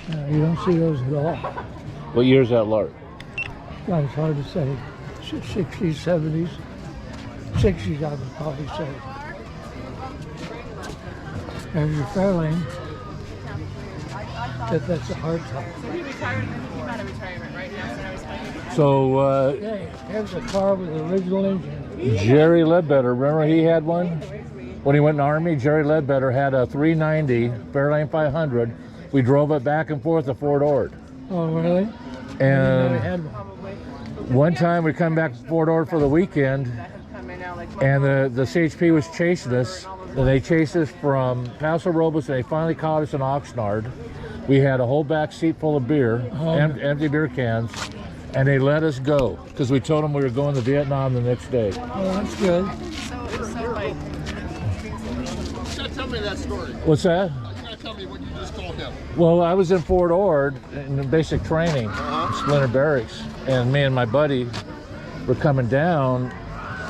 You don't see those at all. What year's that lark? God, it's hard to say. 60s, 70s. 60s, I would probably say. There's your Fairlane. That's a hard top. He retired and he came out of retirement right now, so now he's finding. So, Okay, here's a car with the original engine. Jerry Ledbetter, remember he had one? When he went in the Army, Jerry Ledbetter had a 390 Fairlane 500. We drove it back and forth to Fort Ord. Oh, really? I didn't know he had one. One time we come back to Fort Ord for the weekend, and the CHP was chasing us, and they chased us from Paso Robles, and they finally caught us in Oxnard. We had a whole back seat full of beer, empty beer cans, and they let us go because we told them we were going to Vietnam the next day. Oh, that's good. Tell me that story. What's that? Tell me what you just told him. Well, I was in Fort Ord in basic training, Splinter Barracks, and me and my buddy were coming down,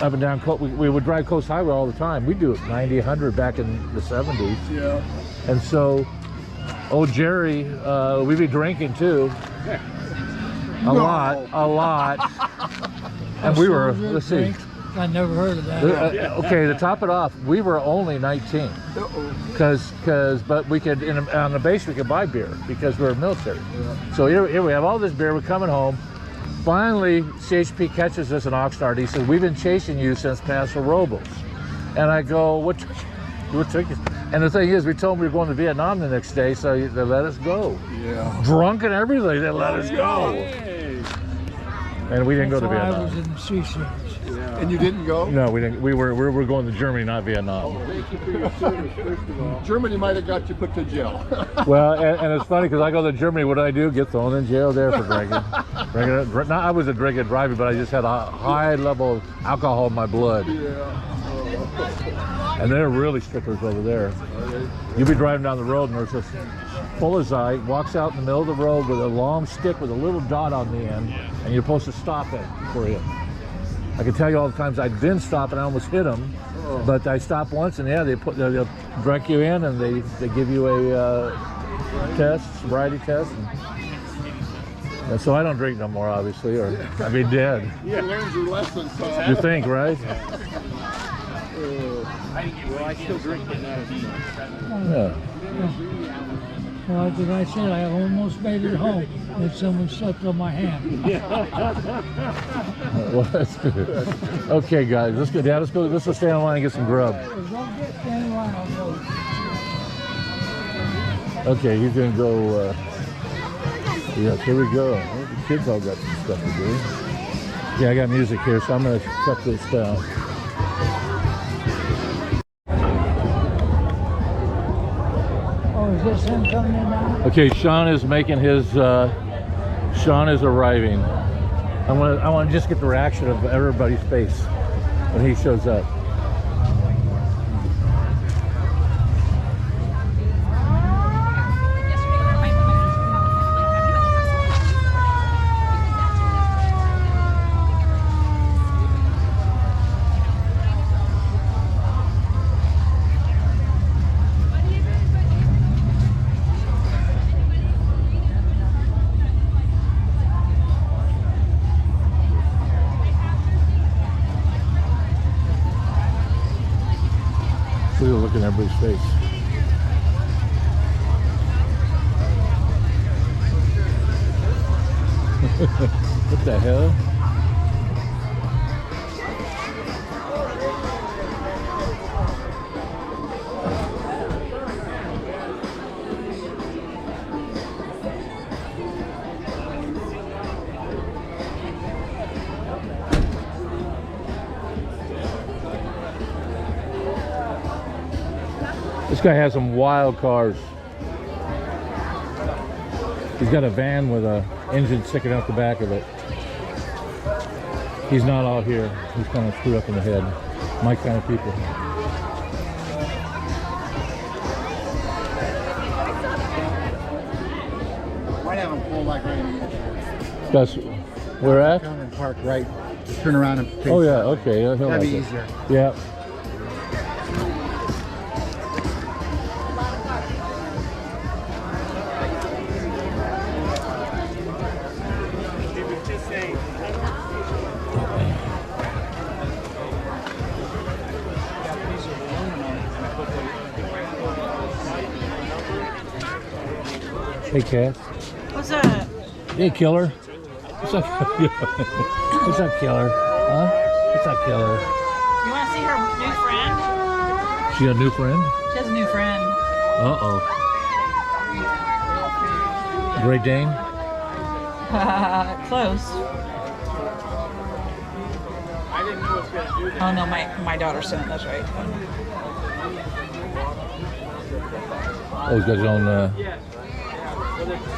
up and down. We would drive Coast Highway all the time. We'd do it 90, 100 back in the 70s. Yeah. And so, old Jerry, we'd be drinking too. A lot. And we were, let's see. I never heard of that. Okay, to top it off, we were only 19. But we could, on the base, we could buy beer because we were military. Yeah. So here we have all this beer, we're coming home. Finally, CHP catches us in Oxnard. He says, we've been chasing you since Paso Robles. And I go, what took you? And the thing is, we told them we were going to Vietnam the next day, so they let us go. Yeah. Drunk and everything, they let us go. And we didn't go to Vietnam. I was in the sea scenes. Yeah. And you didn't go? No, we didn't. We were going to Germany, not Vietnam. Germany might have got you put to jail. Well, and it's funny because I go to Germany. What do I do? Get thrown in jail there for drinking. Not I was a drinking driving, but I just had a high level of alcohol in my blood. And they're really strippers over there. You'll be driving down the road and there's this Polizei walks out in the middle of the road with a long stick with a little dot on the end, and you're supposed to stop it for him. I can tell you all the times I didn't stop and I almost hit him, but I stopped once, and yeah, they'll drink you in and they give you a sobriety test. And so I don't drink no more, obviously, or I'd be dead. You learned your lesson, son. You think, right? Well, I still drink it now. Yeah. Well, like I said, I almost made it home, and someone slept on my hand. Well, that's good. Okay, guys, let's go. Dad, let's go stand in line and get some grub. Don't get standing line, I'll go. Okay, you can go. Yeah, here we go. The kids all got some stuff to do. Yeah, I got music here, so I'm gonna shut this down. Is this him coming in now? Okay, Sean is making his. Sean is arriving. I want to just get the reaction of everybody's face when he shows up. Look at everybody's face. What the hell? This guy has some wild cars. He's got a van with an engine sticking out the back of it. He's not out here. He's kind of screwed up in the head. My kind of people. Might have him pull like right in. That's where at? Come and park right. Turn around and face. Oh yeah, okay. That'd like be it. easier. Yeah. Hey, Cat. What's up? Hey, Killer. What's up? What's up, Killer? Huh? What's up, Killer? You want to see her new friend? She got a new friend? She has a new friend. Uh-oh. Great Dane? Close. Oh no, my daughter sent it. That's right. Oh, he's got his own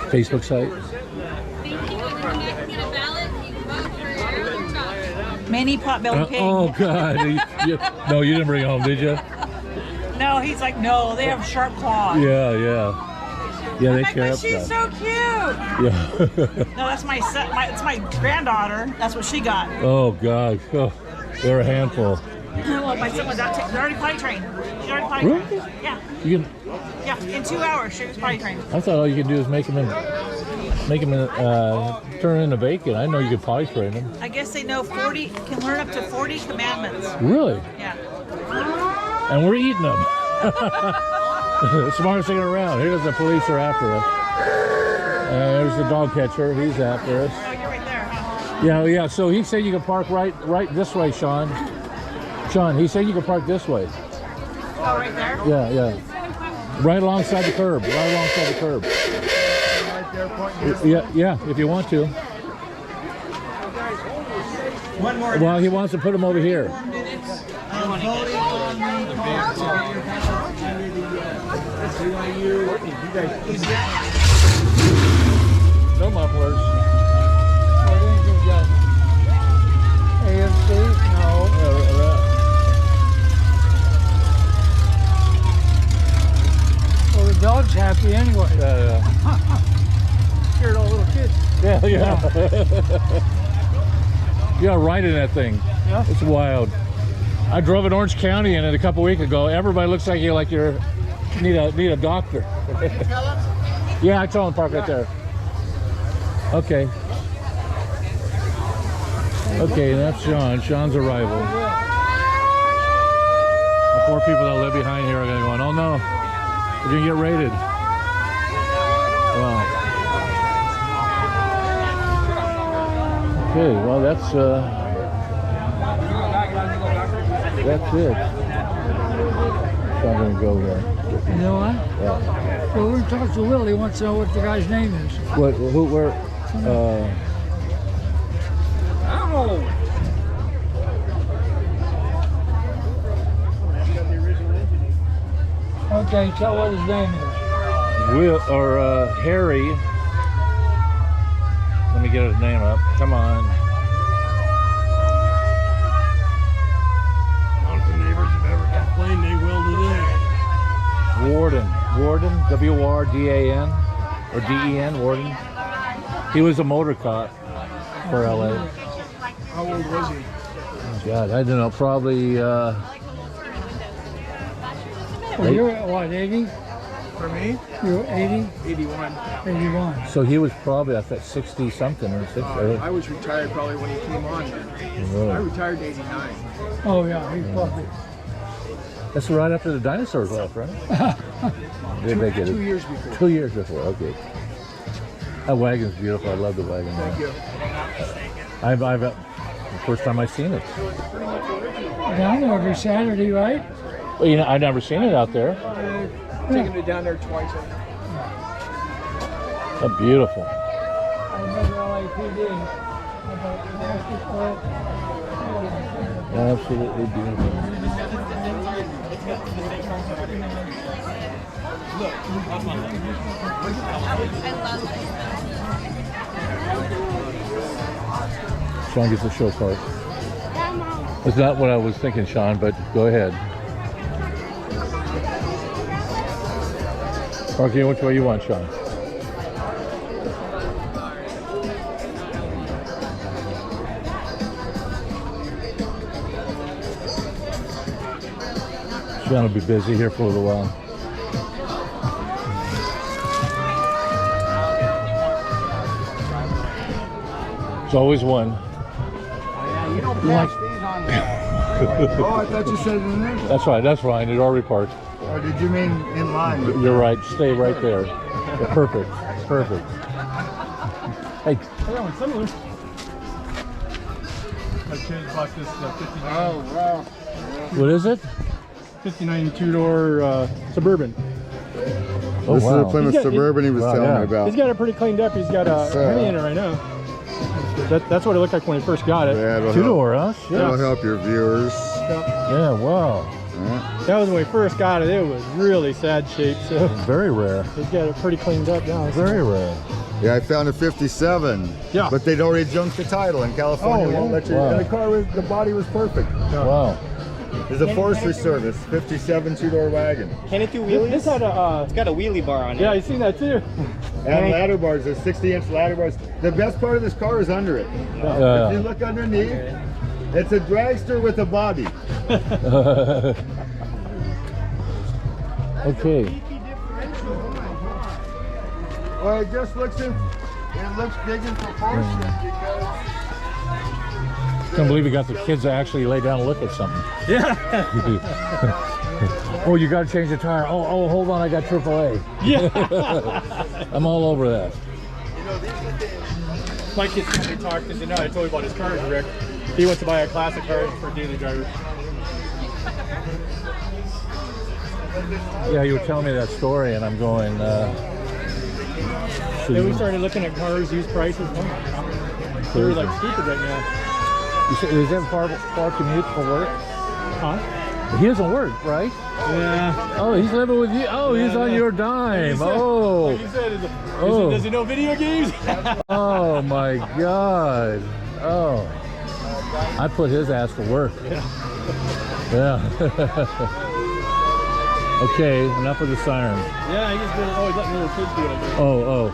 Facebook site. Mini pot-bellied pig. Oh, God. No, you didn't bring it home, did you? No, he's like, no, they have sharp claws. Yeah, yeah. Yeah, they I'm like, tear but up she's stuff. so cute. Yeah. No, that's it's my granddaughter. That's what she got. Oh, God. Oh, they're a handful. Well, my son was out. They're already potty trained. She's already potty trained. Really? Yeah. You can, Yeah. In 2 hours, she was potty trained. I thought all you could do is make them turn into bacon. I know you could potty train them. I guess they know can learn up to 40 commandments. Really? Yeah. And we're eating them. The smartest thing around. Here's the police are after us. There's the dog catcher. He's after us. Oh, you're right there, huh? Yeah, yeah. So he said you could park right this way, Sean. Sean, he said you could park this way. Oh, right there? Yeah, yeah. Right alongside the curb. Right alongside the curb. Right there, pointing. Yeah, yeah. If you want to. One more. Well, he wants to put them over here. No mufflers. What is it, Jeff? AMC? No. Well, the dog's happy anyway. Yeah, Scared all little kids. yeah. Yeah. Yeah, right in that thing. Yeah. It's wild. I drove in Orange County in it a couple weeks ago. Everybody looks like you need a doctor. Yeah, I told him to park right there. Okay. Okay, that's Sean. Sean's arrival. The poor people that live behind here are gonna go, oh no, we're gonna get raided. Wow. Okay, well that's it. So I'm gonna go there. You know what? Yeah. Well, we're going to talk to Will. He wants to know what the guy's name is. What? Who? Where? Okay, tell what his name is. Will or Harry? Let me get his name up. Come on. If the neighbors have ever complained, they will today. Warden, W-R-D-A-N or D-E-N, Warden. He was a motor cop for LA. How old was he? Oh, God, I don't know, probably Well, you're what, 80? For me? You're 80? 81. 81. so he was probably I think 60 something or 60. I was retired probably when he came on. Really? I retired in 89. Oh, yeah, he's probably. That's right after the dinosaurs left, right? Did they get 2 it? years before. 2 years before. Okay. That wagon's beautiful. I love the wagon. Thank you. I've the first time I've seen it. Down there every Saturday, right? Well, you know, I've never seen it out there. Taking it down there twice. Oh, beautiful. I remember LAPD. Absolutely beautiful. Sean gets the show part. It's not what I was thinking, Sean, but go ahead. Okay, which way you want, Sean? Sean will be busy here for a little while. There's always one. You don't pass these on Oh, I thought you said it in there. That's right, that's fine. It already parked. Or did you mean in line? You're right. Stay right there. You're perfect. perfect. Hey, I got one similar. My kids bought this 59. Oh, wow. what is it? 59 two-door Suburban. Oh, This is wow. the Plymouth He's got- Suburban he was Wow, telling yeah. me about. He's got it pretty cleaned up. He's got a honey in it right now. That's what it looked like when he first got it. Yeah, it'll help, Two-door, huh? Shit. it'll help your viewers. Yeah, wow. That was when we first got it. It was really sad shape, so Very rare. he's got it pretty cleaned up now. Very rare. Yeah, I found a 57. Yeah. But they'd already junked the title, and California Oh, won't yeah. let you. Wow. And the car was, the body was perfect. Wow. It's a Forestry Service 57 two-door wagon. Can it do wheelies? This had a, It's got a wheelie bar on it. yeah, you seen that too. And ladder bars, there's 60-inch ladder bars. The best part of this car is under it. If you look underneath, it's a dragster with a body. Okay. Well, it just looks big in proportion because Can't believe we got the kids to actually lay down and look at something. Yeah. Oh, you got to change the tire. Oh, hold on, I got AAA. Yeah. I'm all over that. My kids usually talk because I told you about his car, Rick. He wants to buy a classic car for daily drivers. Yeah, you were telling me that story, and I'm going. So Then we you, started looking at cars, used prices. They're like stupid right now. is that far commute for work? Huh? He doesn't work, right? Yeah. Oh, he's living with you. Oh, he's on your dime. Oh, Like you said, Oh. does he know video games? oh my God. Oh, I put his ass to work. Yeah. Okay, enough of the sirens. Yeah, he's letting little kids do it. Oh.